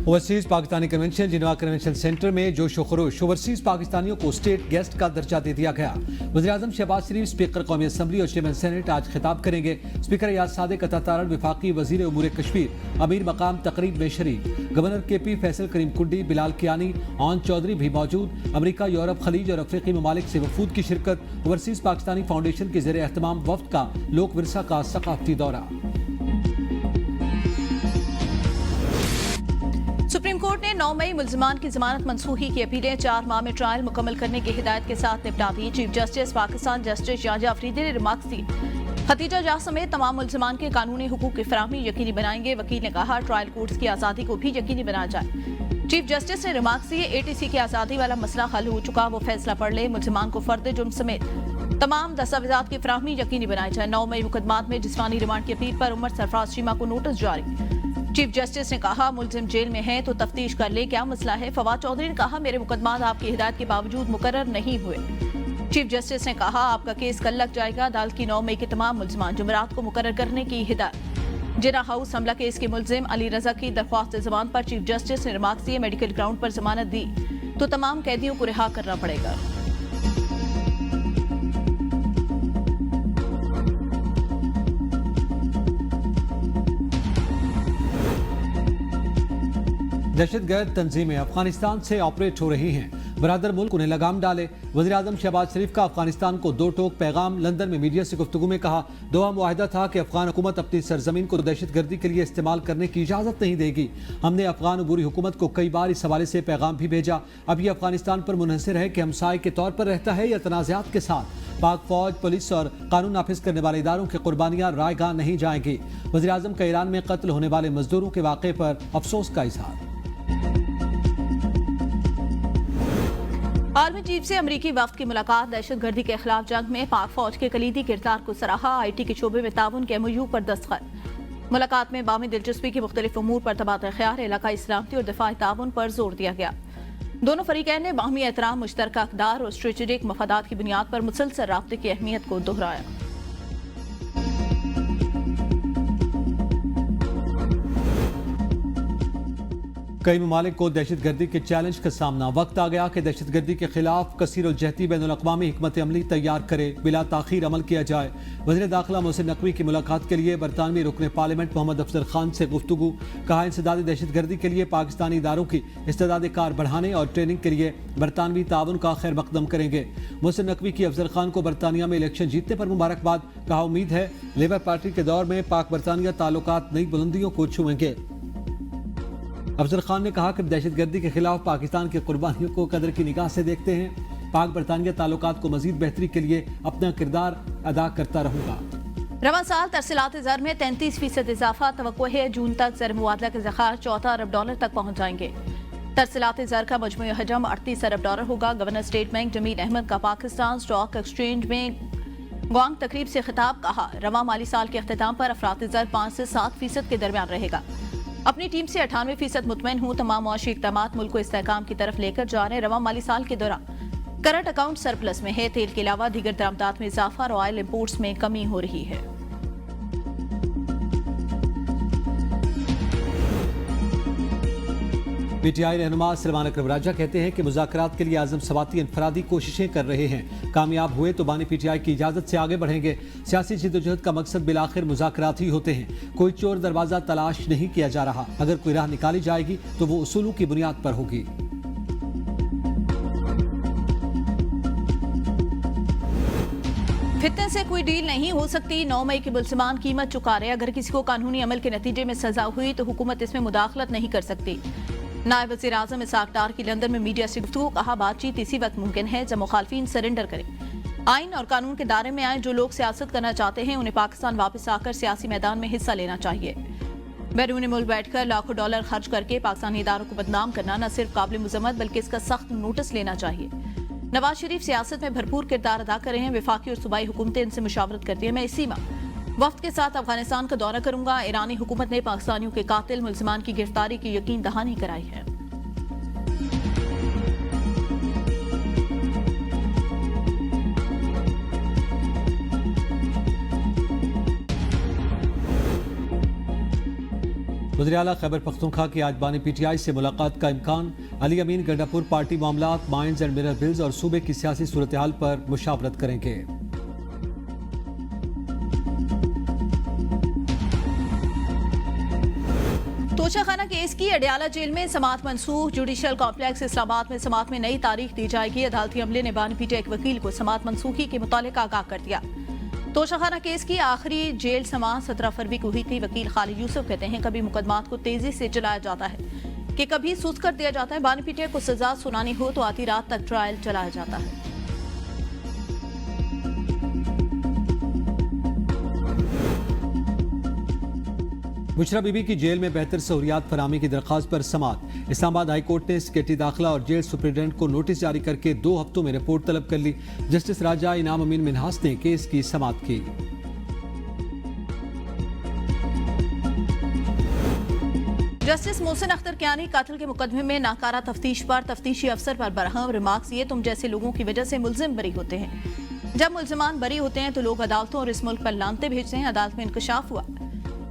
Overseas Pakistani convention Geneva convention centre में जोशो खरोश overseas पाकिस्तानियों को स्टेट गेस्ट का दर्जा दे दिया गया। वज़ीर-ए-आज़म शहबाज शरीफ, स्पीकर कौमी असम्बली और चेयरमैन सेनेट आज खिताब करेंगे। स्पीकर याद सादिक अतातारड़, वफाकी वज़ीर उमूर कश्मीर अमीर मकाम तकरीब में शरीक। गवर्नर KP फैसल करीम कुंडी, बिलाल कियानी, आन चौधरी भी मौजूद। अमरीका, यूरोप, खलीज और अफ्रीकी ममालिक से वफूद की शिरकत। ओवरसीज पाकिस्तानी फाउंडेशन के ज़ेर एहतमाम वफ्द का लोक विरसा का सकाफती दौरा। सुप्रीम कोर्ट ने 9 मई मुल्जिमान की जमानत मंसूखी की अपीलें 4 माह में ट्रायल मुकम्मल करने की हिदायत के साथ निपटा दी। Chief justice Pakistan justice Yahya Afridi ने रिमार्क्स दी। खतीजा जाह समेत तमाम मुल्जिमान के कानूनी हुकूक की फराहमी यकीनी बनाएंगे। वकील ने कहा ट्रायल कोर्ट्स की आज़ादी को भी यकीनी बनाया जाए। चीफ जस्टिस ने रिमार्क्स दिए, ATC की आज़ादी वाला मसला हल हो चुका, वो फैसला पढ़ ले। मुल्जिमान को फर्द जुर्म समेत तमाम दस्तावेजात की फराहमी यकीनी बनाई जाए। 9 मई मुकदमात में जिस्मानी रिमांड की अपील पर उमर सरफराज चीमा को नोटिस जारी। चीफ जस्टिस ने कहा मुल्जिम जेल में है तो तफ्तीश कर ले, क्या मसला है। फवाद चौधरी ने कहा मेरे मुकदमात आपकी हिदायत के बावजूद मुकर्रर नहीं हुए। चीफ जस्टिस ने कहा आपका केस कल लग जाएगा। अदालत की 9 मई के तमाम मुल्जिमान जुमेरात को मुकर्रर करने की हिदायत। जिना हाउस हमला केस के मुल्जिम अली रजा की दरख्वास्त जमानत पर चीफ जस्टिस ने रिमार्क्स दिए, मेडिकल ग्राउंड पर जमानत दी तो तमाम कैदियों को रिहा करना पड़ेगा। दहशतगर्द तंजीमें अफगानिस्तान से ऑपरेट हो रही हैं, बरादर मुल्क उन्हें लगाम डाले। वज़ीर-ए-आज़म शहबाज शरीफ का अफगानिस्तान को 2 टोक पैगाम। लंदन में मीडिया से गुफ्तगू में कहा दोहा मुआहिदा था कि अफगान हुकूमत अपनी सरजमीन को दहशतगर्दी के लिए इस्तेमाल करने की इजाज़त नहीं देगी। हमने अफगान अबूरी हुकूमत को कई बार इस हवाले से पैगाम भी भेजा। अब ये अफगानिस्तान पर मुनहसर है कि हमसाये के तौर पर रहता है या तनाज़ात के साथ। पाक फौज, पुलिस और कानून नाफिज करने वाले इदारों की कुर्बानियां रायगाह नहीं जाएंगी। वज़ीर-ए-आज़म का ईरान में कत्ल होने वाले मजदूरों के वाक़े पर अफसोस का इजहार। आर्मी चीफ से अमरीकी वफ्द की मुलाकात। दहशतगर्दी के खिलाफ जंग में पाक फौज के कलीदी किरदार को सराहा। IT के शोबे में ताउन के MOU पर दस्तखत। मुलाकात में बामी दिलचस्पी के मुख्तलिफ उमूर पर तबादला ख्याल, इलाकाई सलामती और दिफाई ताउन पर जोर दिया गया। दोनों फरीकैन ने बाहमी एहतराम, मुश्तरका अक़दार और स्ट्रेटेजिक मफादात की बुनियाद पर मुसलसल राब्ते की अहमियत को दोहराया। कई ममालिक को दहशतगर्दी के चैलेंज का सामना। वक्त आ गया कि दहशतगर्दी के खिलाफ कसीर उल-जहती बैनुल-अक़वामी हिकमत अमली तैयार करे, बिला ताखीर अमल किया जाए। वज़ीर दाखिला मोहसिन नकवी की मुलाकात के लिए बरतानवी रुकन पार्लियामेंट मोहम्मद अफजल खान से गुफ्तगू। कहा इंसदादी दहशतगर्दी के लिए पाकिस्तानी इदारों की इस्तेदाद कार बढ़ाने और ट्रेनिंग के लिए बरतानवी ताउन का खैर मकदम करेंगे। मोहसिन नकवी की अफजल खान को बरतानिया में इलेक्शन जीतने पर मुबारकबाद। कहा उम्मीद है लेबर पार्टी के दौर में पाक बरतानिया ताल्लुकात नई बुलंदियों को छुएंगे। अफजल खान ने कहा कि दहशतगर्दी के खिलाफ पाकिस्तान की कुर्बानियों को कदर की निगाह से देखते हैं। पाक बरतानिया ताल्लुकात को मजीद बेहतरी के लिए अपना किरदार अदा करता रहूंगा। रवां साल तरसीलात ज़र में 33% इजाफा। तवक्को है जून तक ज़र मुबादला के ज़खायर $14 अरब तक पहुँच जाएंगे। तरसीलात ज़र का मजमूई हजम $38 अरब होगा। Governor state bank Jameel Ahmed का पाकिस्तान स्टॉक एक्सचेंज में ग्वांग तकरीब से खिताब। कहा रवां माली साल के अख्ताम पर अफरात ज़र 5 से 7% के दरमियान रहेगा। अपनी टीम से 98% मुतमईन हूँ। तमाम मुआशी इक़दामात मुल्क को इस्तेहकाम की तरफ लेकर जा रहे। रवां माली साल के दौरान करंट अकाउंट सरप्लस में है। तेल के अलावा दीगर दरामदात में इजाफा और ऑयल इम्पोर्ट्स में कमी हो रही है। PTI रहनुमा सलमान अकरम राजा कहते हैं कि मुज़ाकरात के लिए आज़म सवाती इनफरादी कोशिशें कर रहे हैं। कामयाब हुए तो बानी PTI की इजाज़त से आगे बढ़ेंगे। सियासी जिद्दोजहद का मकसद बिलाखिर मुज़ाकरात ही होते हैं। कोई चोर दरवाज़ा तलाश नहीं किया जा रहा। अगर कोई राह निकाली जाएगी तो वो उसूलों की बुनियाद पर होगी। फितने से कोई डील नहीं हो सकती। 9 मई के मुल्जिमान कीमत चुका रहे। अगर किसी को कानूनी अमल के नतीजे में सजा हुई तो हुकूमत इसमें मुदाखलत नहीं कर सकती। नायब वज़ीर-ए-आज़म इसाक डार की लंदन में मीडिया से गुफ्तगू। कहा बातचीत इसी वक्त मुमकिन है जब मुखालफिन सरेंडर करें। आइन और कानून के दायरे में आए। जो लोग सियासत करना चाहते हैं उन्हें पाकिस्तान वापस आकर सियासी मैदान में हिस्सा लेना चाहिए। बैरून मुल्क बैठकर लाखों डॉलर खर्च करके पाकिस्तानी इदारों को बदनाम करना न सिर्फ काबिल मुज़म्मत बल्कि इसका सख्त नोटिस लेना चाहिए। नवाज शरीफ सियासत में भरपूर किरदार अदा कर रहे हैं। वफाकी और सूबाई हुकूमतें इनसे मुशावरत करती हैं। मैं इसी माह वक्त के साथ अफगानिस्तान का दौरा करूंगा। ईरानी हुकूमत ने पाकिस्तानियों के कातिल मुल्जिमान की गिरफ्तारी की यकीन दहानी कराई है। वज़ीर आला खैबर पख्तूनख्वा की आज बानी PTI से मुलाकात का इम्कान। अली अमीन गंडापुर पार्टी मामलात, माइंस एंड मिनरल बिल्स और सूबे की सियासी सूरत हाल पर मुशावरत करेंगे। तोशाखाना केस की अडियाला जेल में समात मनसूख। जुडिशल कॉम्प्लेक्स इस्लामाबाद में समात में नई तारीख दी जाएगी। अदालती अमले ने बानी PTI एक वकील को समात मनसूखी के मुतालिक आगाह कर दिया। तोशाखाना केस की आखिरी जेल समात 17 फरवरी को हुई थी। वकील खालिद यूसुफ कहते हैं कभी मुकदमात को तेजी से चलाया जाता है कि कभी सुस्त कर दिया जाता है। बानी PTI को सजा सुनानी हो तो आधी रात तक ट्रायल चलाया जाता है। बुशरा बीबी की जेल में बेहतर सहूलियात फरामी की दरख्वास्त पर समात। इस्लामाबाद हाई कोर्ट ने सेक्रेटरी दाखिला और जेल सुप्रिटेंडेंट को नोटिस जारी करके 2 हफ्तों में रिपोर्ट तलब कर ली। जस्टिस राजा इनाम अमीन मिन्हास ने केस की समात की। जस्टिस मोहसिन अख्तर कियानी कातिल के मुकदमे में नाकारा तफ्तीश पर तफ्तीशी अफसर पर बरहम रिमार्क्स। ये तुम जैसे लोगों की वजह से मुल्जिम बरी होते हैं। जब मुल्जिमान बरी होते हैं तो लोग अदालतों और इस मुल्क पर लानते भेजते हैं। अदालत में इंकशाफ हुआ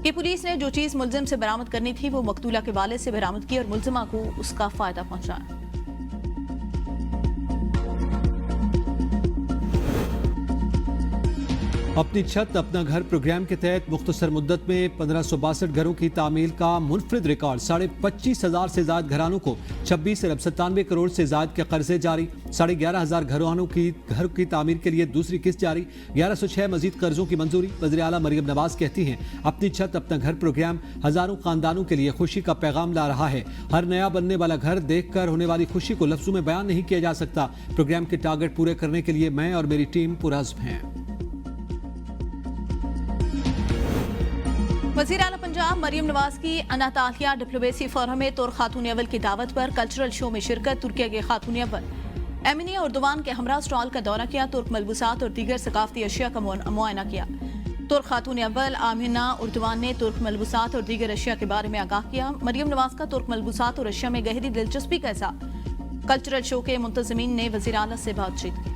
कि पुलिस ने जो चीज मुल्जिम से बरामद करनी थी वो मकतूला के वाले से बरामद की और मुल्जिमा को उसका फायदा पहुंचाया। अपनी छत अपना घर प्रोग्राम के तहत मुख्तसर मुद्दत में 1562 घरों की तामील का मुनफरिद रिकॉर्ड। 25,500 से ज्यादा घरानों को 26 अरब 97 करोड़ से ज्यादा के कर्जे जारी। 11,500 घरानों की घर की तामीर के लिए दूसरी किस्त जारी। 1106 मजीद कर्जों की मंजूरी। वज़ीर आला मरियम नवाज कहती हैं अपनी छत अपना घर प्रोग्राम हजारों खानदानों के लिए खुशी का पैगाम ला रहा है। हर नया बनने वाला घर देखकर होने वाली खुशी को लफ्जों में बयान नहीं किया जा सकता। प्रोग्राम के टारगेट पूरे करने के लिए मैं और मेरी टीम पुरअज़्म हैं। वज़ीर आला पंजाब मरियम नवाज की अनातालिया डिप्लोमेसी फोरम में तुर्क खातून अव्वल की दावत पर कल्चरल शो में शिरकत। तुर्किया के खातून अव्वल एमिनी और दुवान के हमरा स्टॉल का दौरा किया। तुर्क मलबूसात और दीगर सकाफती अशिया का मुआयना किया। तुर्क खातून अव्वल आमिना उर्दवान ने तुर्क मलबूसात और दीगर अशिया के बारे में आगाह किया। मरियम नवाज का तुर्क मलबूसात और अशिया में गहरी दिलचस्पी का इज़हार। कल्चरल शो के मुंतज़मीन ने वज़ीर आला से बातचीत की।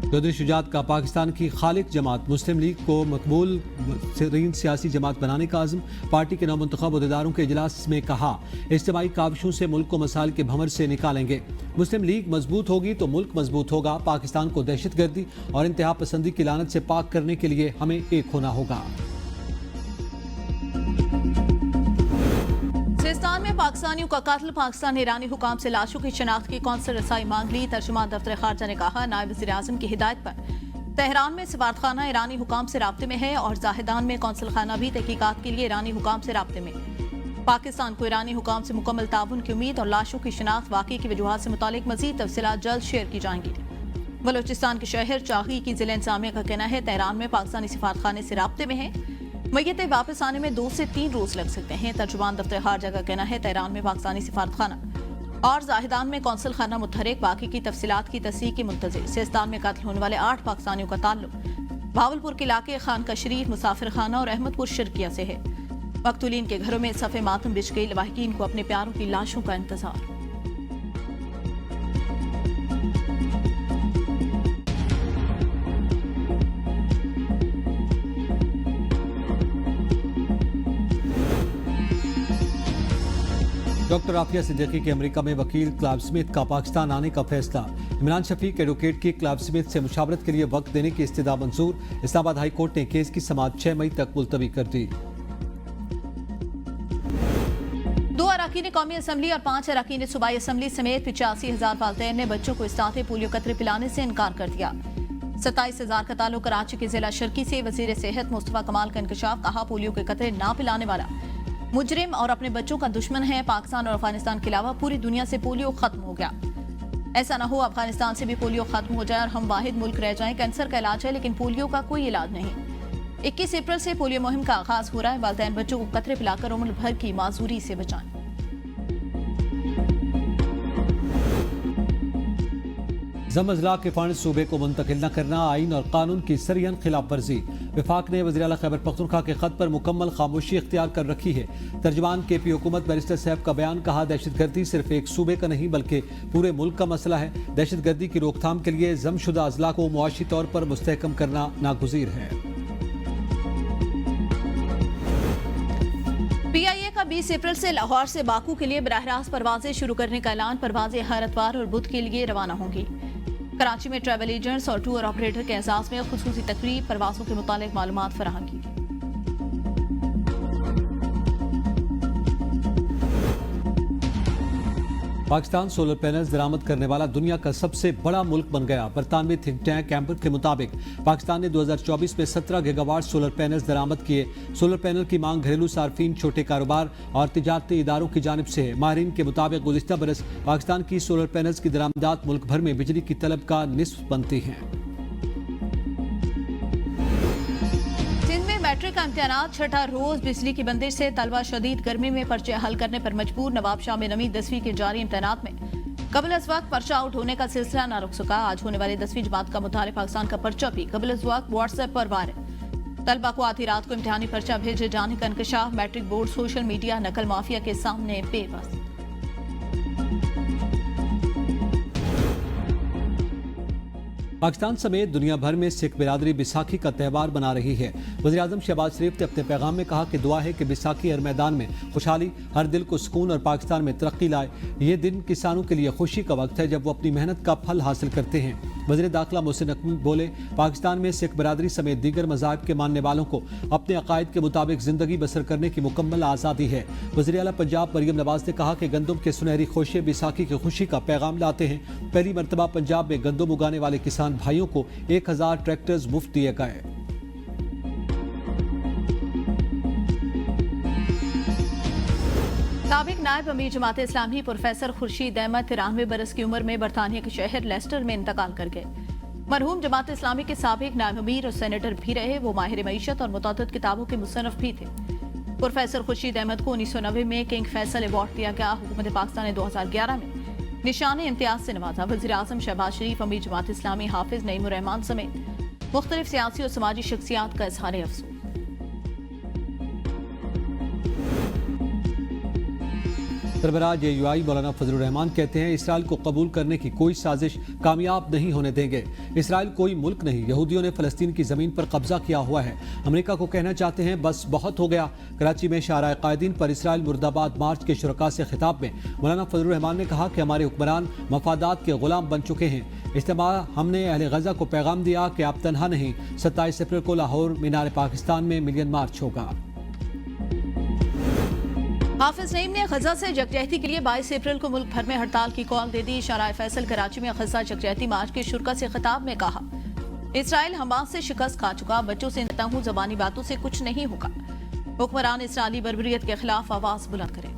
चौधरी शुजात का पाकिस्तान की खालिक जमात मुस्लिम लीग को मकबूल तरीन सियासी जमात बनाने का आज़म। पार्टी के नौमुंतखब अहदेदारों के इजलास में कहा इज्तिमाई काविशों से मुल्क को मसाइल के भंवर से निकालेंगे। मुस्लिम लीग मजबूत होगी तो मुल्क मजबूत होगा। पाकिस्तान को दहशतगर्दी और इंतहा पसंदी की लानत से पाक करने के लिए हमें एक होना होगा। सिस्तान में पाकिस्तानियों का कत्ल। पाकिस्तान ने ईरानी हुकाम से लाशों की शनाख्त की कौंसल रसाई मांग ली। तर्जुमान दफ्तर खारजा ने कहा नायब वज़ीर आज़म की हिदायत पर तेहरान में सफारतखाना ईरानी हुकाम से राब्ते में है और जाहिदान में कौंसल खाना भी तहकीकात के लिए ईरानी हुकाम से राब्ते में। पाकिस्तान को ईरानी हुकाम से मुकम्मल ताउन की उम्मीद और लाशों की शनाख्त वाक़ई की वजूहात से मुतालिक मज़ीद तफसीलात जल्द शेयर की जाएंगी। बलोचिस्तान के शहर चाही की ज़िला इंतज़ामिया का कहना है तेहरान में पाकिस्तानी सफारतखाने से राब्ते में है। मैयतें वापस आने में 2 से 3 रोज लग सकते हैं। तर्जुमान दफ्तर खारजा का कहना है तेहरान में पाकिस्तानी सफारतखाना और जाहिदान में कौंसल खाना मुतहरिक। बाकी की तफसीलात की तस्दीक की मुंतज़िर। सिस्तान में कत्ल होने वाले 8 पाकिस्तानियों का ताल्लुक भावलपुर के इलाके खानका शरीफ, मुसाफिर खाना और अहमदपुर शर्किया से है। मकतूलीन के घरों में सफ़े मातम बिछ गई। लवाहिकीन को अपने प्यारों की लाशों का इंतजार। डॉक्टर आफिया सिद्दीकी के अमेरिका में वकील क्लाइव स्मिथ का पाकिस्तान आने का फैसला। इमरान शफीक एडवोकेट की क्लाइव स्मिथ से मुशावरत के लिए वक्त देने की इस्तदा मंजूर। इस्लामाबाद हाई कोर्ट ने केस की समाअत 6 मई तक मुलतवी कर दी। 2 अरकान कौमी असम्बली और 5 अरकान सूबाई असम्बली समेत 85,000 वालिदैन ने बच्चों को इस्ताते पोलियो कतरे पिलाने से इनकार कर दिया। 27,000 का ताल्लुक कराची के जिला शर्की से। वजीर सेहत मुस्तफा कमाल का इंकशाफ। कहा पोलियो के कतरे ना पिलाने वाला मुजरिम और अपने बच्चों का दुश्मन है। पाकिस्तान और अफगानिस्तान के अलावा पूरी दुनिया से पोलियो खत्म हो गया। ऐसा ना हो अफगानिस्तान से भी पोलियो खत्म हो जाए और हम वाहिद मुल्क रह जाएं। कैंसर का इलाज है लेकिन पोलियो का कोई इलाज नहीं। 21 अप्रैल से पोलियो मुहिम का आगाज हो रहा है। वालिदैन बच्चों को कतरे पिलाकर उम्र भर की माजूरी से बचाएं। जम अजला के फंड सूबे को मुंतकिल न करना आइन और कानून की सरियन खिलाफ वर्जी। विफाक ने वज़ीर आला खैबर पख्तूनख्वा के खत पर मुकम्मल खामोशी इख्तियार कर रखी है। तर्जुमान KP हुकूमत बैरिस्टर साहब का बयान। कहा दहशतगर्दी सिर्फ एक सूबे का नहीं बल्कि पूरे मुल्क का मसला है। दहशतगर्दी की रोकथाम के लिए जमशुदा अजला को मुआशी तौर पर मुस्तहकम करना नागुज़ीर है। 28 अप्रैल से लाहौर से बाकू के लिए बराह रास्त परवाजें शुरू करने का ऐलान। परवाजें हर इतवार और बुध के लिए रवाना होंगी। कराची में ट्रैवल एजेंट्स और टूर ऑपरेटर के एजाज में खुसूसी तकरीब, परवाजों के मुतालिक मालूमात फराहम की। पाकिस्तान सोलर पैनल्स दरामद करने वाला दुनिया का सबसे बड़ा मुल्क बन गया। बरतानवी थिंक टैंक कैंपर के मुताबिक पाकिस्तान ने 2024 में 17 गीगावाट सोलर पैनल्स दरामद किए। सोलर पैनल की मांग घरेलू सार्फिन, छोटे कारोबार और तिजारती इदारों की जानिब से है। माहिरीन के मुताबिक गुज़िश्ता बरस पाकिस्तान की सोलर पैनल्स की दरामदात मुल्क भर में बिजली की तलब का निस्फ बनती हैं। मैट्रिक का इम्तिहान छठा रोज बिजली की बंदिश से तलबा शदीद गर्मी में पर्चे हल करने पर मजबूर। नवाब शाह में नवी 10वीं के जारी इम्तिहान में कबल अज वक्त पर्चा आउट होने का सिलसिला न रुक सका। आज होने वाली 10वीं जमात का मुतालिब पाकिस्तान का पर्चा भी कबल अज वक्त व्हाट्सएप पर वायरल। तलबा को आधी रात को इम्तिहानी पर्चा भेजे जाने का इंकशाफ। मैट्रिक बोर्ड सोशल मीडिया नकल माफिया के सामने बेबस। पाकिस्तान समेत दुनिया भर में सिख बिरादरी बैसाखी का त्यौहार मना रही है। वज़ीर-ए-आज़म शहबाज शरीफ ने अपने पैगाम में कहा कि दुआ है कि बैसाखी हर मैदान में खुशहाली, हर दिल को सुकून और पाकिस्तान में तरक्की लाए। ये दिन किसानों के लिए खुशी का वक्त है जब वो अपनी मेहनत का फल हासिल करते हैं। वज़ीर दाखिला मोहसिन नकवी बोले, पाकिस्तान में सिख बिरादरी समेत दीगर मज़ाहब के मानने वालों को अपने अकायद के मुताबिक जिंदगी बसर करने की मुकम्मल आज़ादी है। वज़ीर आला पंजाब मरियम नवाज ने कहा कि गंदम के सुनहरी खोशे बैसाखी की खुशी का पैगाम लाते हैं। पहली मरतबा पंजाब में गंदम उगाने वाले किसान भाइयों को 1000 ट्रैक्टर्स मुफ्त दिए गए। साबिक नायब अमीर जमात इस्लामी प्रोफेसर खुर्शीद अहमद 93 बरस की उम्र में बरतानिया के शहर लेस्टर में इंतकाल कर गए। मरहूम जमात इस्लामी के साबिक नायब अमीर और सेनेटर भी रहे। वो माहिर मईशत और मुतअद्दिद किताबों के मुसन्निफ भी थे। प्रोफेसर खुर्शीद अहमद को 1990 में किंग फैसल अवार्ड दिया गया। हुकूमत पाकिस्तान ने 2011 में निशाने इम्तियाज से नवाजा। वज़ीर-ए-आज़म शहबाज शरीफ, अमीर जमात इस्लामी हाफिज नईमुर रहमान समेत मुख्तलिफ सियासी और समाजी शख्सियात का इजहार अफसोस। सरबराह JUI मौलाना फजलुर रहमान कहते हैं, इसराइल को कबूल करने की कोई साजिश कामयाब नहीं होने देंगे। इसराइल कोई मुल्क नहीं, यहूदियों ने फ़लस्तीन की ज़मीन पर कब्जा किया हुआ है। अमेरिका को कहना चाहते हैं बस बहुत हो गया। कराची में शाहराए कायदीन पर इसराइल मुर्दाबाद मार्च के शुरका से खिताब में मौलाना फजलुर रहमान ने कहा कि हमारे हुक्मरान मफादात के गुलाम बन चुके हैं। इज्तिमा हमने अहले गजा को पैगाम दिया कि आप तनहा नहीं। 27 अप्रैल को लाहौर मीनार पाकिस्तान में मिलियन मार्च होगा। हाफिज नईम ने गजा से यकजहती के लिए 22 अप्रैल को मुल्क भर में हड़ताल की कॉल दे दी। शाहराए फैसल कराची में गजा यकजहती मार्च के शुरका से खिताब में कहा, इसराइल हमास से शिकस्त खा चुका, बच्चों से कहता हूं जबानी बातों से कुछ नहीं होगा। हुक्मरान इसराइली बर्बरियत के खिलाफ आवाज बुलंद करें।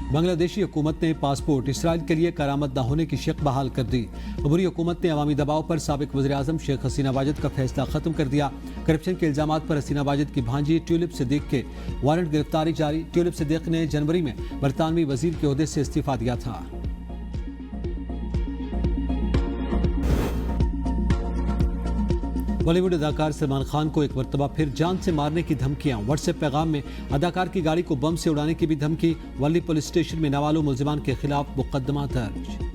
बांग्लादेशी हुकूमत ने पासपोर्ट इसराइल के लिए करामत न होने की शक बहाल कर दी। अबूरी हुकूमत ने अवामी दबाव पर साबिक वज़ीर-ए-आज़म शेख हसीना वाजिद का फैसला खत्म कर दिया। करप्शन के इल्जामात पर हसीना वाजिद की भांजी ट्यूलिप सिद्दीक के वारंट गिरफ्तारी जारी। ट्यूलिप सिद्दीक ने जनवरी में बरतानवी वजीर के ओहदे से इस्तीफा दिया था। बॉलीवुड अदाकार सलमान खान को एक मरतबा फिर जान से मारने की धमकियां। व्हाट्सएप पैगाम में अदाकार की गाड़ी को बम से उड़ाने की भी धमकी। वली पुलिस स्टेशन में नाबालिग मुल्जिमान के खिलाफ मुकदमा दर्ज।